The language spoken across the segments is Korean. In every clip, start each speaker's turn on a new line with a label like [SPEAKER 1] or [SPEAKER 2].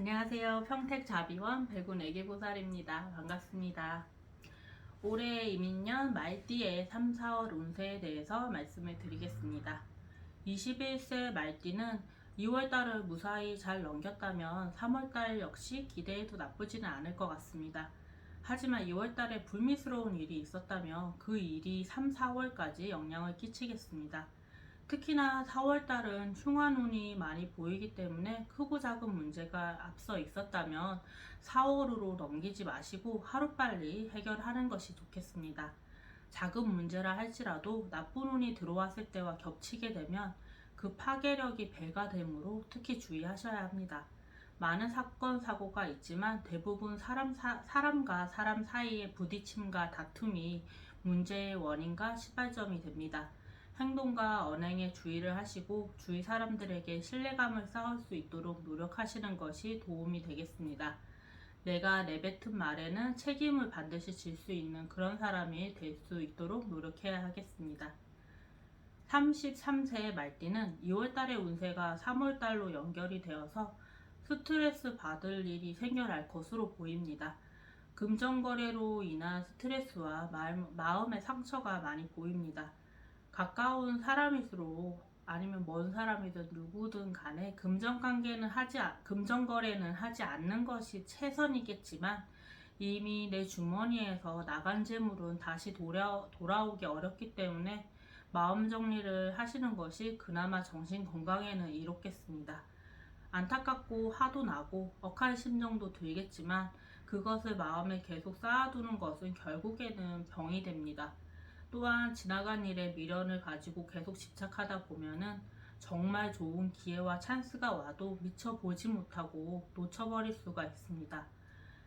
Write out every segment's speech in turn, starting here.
[SPEAKER 1] 안녕하세요. 평택자비원 백운 애기보살입니다. 반갑습니다. 올해 이민년 말띠의 3, 4월 운세에 대해서 말씀을 드리겠습니다. 21세 말띠는 2월달을 무사히 잘 넘겼다면 3월달 역시 기대해도 나쁘지는 않을 것 같습니다. 하지만 2월달에 불미스러운 일이 있었다면 그 일이 3, 4월까지 영향을 끼치겠습니다. 특히나 4월달은 흉화운이 많이 보이기 때문에 크고 작은 문제가 앞서 있었다면 4월으로 넘기지 마시고 하루빨리 해결하는 것이 좋겠습니다. 작은 문제라 할지라도 나쁜 운이 들어왔을 때와 겹치게 되면 그 파괴력이 배가 되므로 특히 주의하셔야 합니다. 많은 사건, 사고가 있지만 대부분 사람과 사람 사이의 부딪힘과 다툼이 문제의 원인과 시발점이 됩니다. 행동과 언행에 주의를 하시고 주위 사람들에게 신뢰감을 쌓을 수 있도록 노력하시는 것이 도움이 되겠습니다. 내가 내뱉은 말에는 책임을 반드시 질 수 있는 그런 사람이 될 수 있도록 노력해야 하겠습니다. 33세 말띠는 2월달의 운세가 3월달로 연결이 되어서 스트레스 받을 일이 생겨날 것으로 보입니다. 금전거래로 인한 스트레스와 마음의 상처가 많이 보입니다. 가까운 사람일수록 아니면 먼 사람이든 누구든 간에 금전거래는 하지 않는 것이 최선이겠지만 이미 내 주머니에서 나간 재물은 다시 돌아오기 어렵기 때문에 마음 정리를 하시는 것이 그나마 정신 건강에는 이롭겠습니다. 안타깝고 화도 나고 억한 심정도 들겠지만 그것을 마음에 계속 쌓아두는 것은 결국에는 병이 됩니다. 또한 지나간 일에 미련을 가지고 계속 집착하다 보면은 정말 좋은 기회와 찬스가 와도 미처 보지 못하고 놓쳐버릴 수가 있습니다.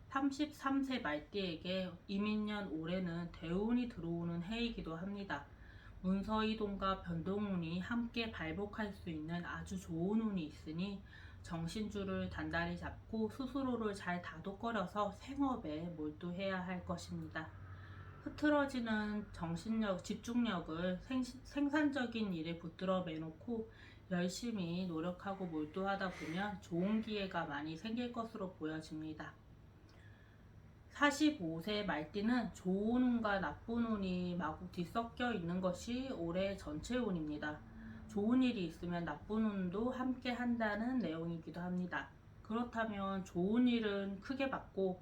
[SPEAKER 1] 33세 말띠에게 이민년 올해는 대운이 들어오는 해이기도 합니다. 문서이동과 변동운이 함께 발복할 수 있는 아주 좋은 운이 있으니 정신줄을 단단히 잡고 스스로를 잘 다독거려서 생업에 몰두해야 할 것입니다. 흐트러지는 정신력, 집중력을 생산적인 일에 붙들어 매놓고 열심히 노력하고 몰두하다 보면 좋은 기회가 많이 생길 것으로 보여집니다. 45세 말띠는 좋은 운과 나쁜 운이 마구 뒤섞여 있는 것이 올해 전체 운입니다. 좋은 일이 있으면 나쁜 운도 함께 한다는 내용이기도 합니다. 그렇다면 좋은 일은 크게 받고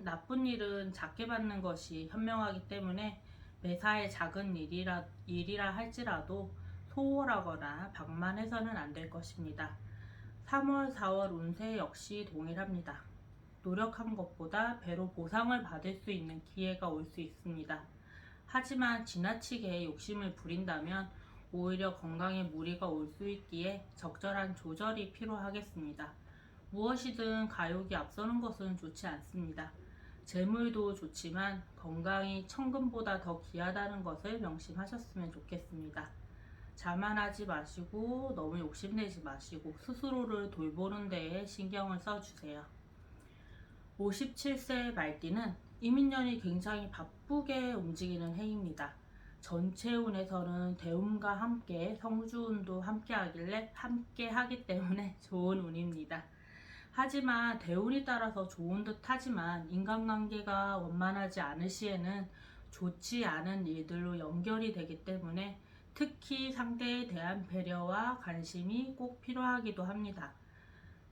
[SPEAKER 1] 나쁜 일은 작게 받는 것이 현명하기 때문에 매사에 작은 일이라 할지라도 소홀하거나 방만해서는 안 될 것입니다. 3월, 4월 운세 역시 동일합니다. 노력한 것보다 배로 보상을 받을 수 있는 기회가 올 수 있습니다. 하지만 지나치게 욕심을 부린다면 오히려 건강에 무리가 올 수 있기에 적절한 조절이 필요하겠습니다. 무엇이든 가욕이 앞서는 것은 좋지 않습니다. 재물도 좋지만 건강이 천금보다 더 귀하다는 것을 명심하셨으면 좋겠습니다. 자만하지 마시고 너무 욕심내지 마시고 스스로를 돌보는 데에 신경을 써주세요. 57세 말띠는 이민년이 굉장히 바쁘게 움직이는 해입니다. 전체 운에서는 대운과 함께 성주운도 함께 하기 때문에 좋은 운입니다. 하지만 대운이 따라서 좋은 듯 하지만 인간관계가 원만하지 않을 시에는 좋지 않은 일들로 연결이 되기 때문에 특히 상대에 대한 배려와 관심이 꼭 필요하기도 합니다.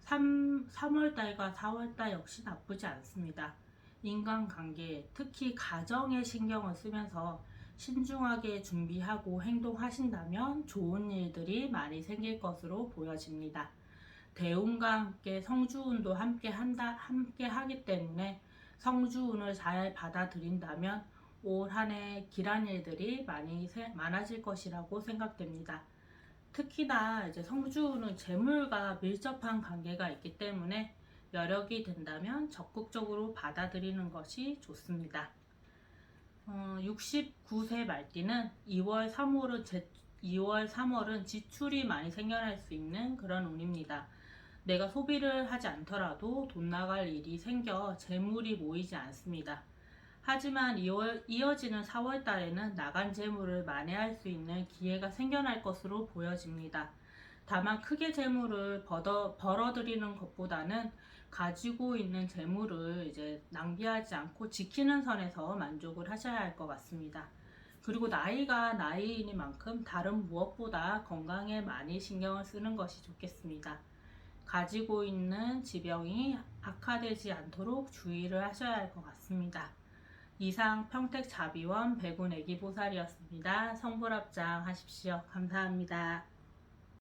[SPEAKER 1] 3월달과 4월달 역시 나쁘지 않습니다. 인간관계, 특히 가정에 신경을 쓰면서 신중하게 준비하고 행동하신다면 좋은 일들이 많이 생길 것으로 보여집니다. 대운과 함께 성주운도 함께 하기 때문에 성주운을 잘 받아들인다면 올 한 해 길한 일들이 많아질 것이라고 생각됩니다. 특히나 이제 성주운은 재물과 밀접한 관계가 있기 때문에 여력이 된다면 적극적으로 받아들이는 것이 좋습니다. 69세 말띠는 2월, 3월은 지출이 많이 생겨날 수 있는 그런 운입니다. 내가 소비를 하지 않더라도 돈 나갈 일이 생겨 재물이 모이지 않습니다. 하지만 이어지는 4월 달에는 나간 재물을 만회할 수 있는 기회가 생겨날 것으로 보여집니다. 다만 크게 재물을 벌어들이는 것보다는 가지고 있는 재물을 이제 낭비하지 않고 지키는 선에서 만족을 하셔야 할 것 같습니다. 그리고 나이가 나이이니만큼 다른 무엇보다 건강에 많이 신경을 쓰는 것이 좋겠습니다. 가지고 있는 지병이 악화되지 않도록 주의를 하셔야 할 것 같습니다. 이상 평택자비원 백운애기보살이었습니다. 성불합장 하십시오. 감사합니다.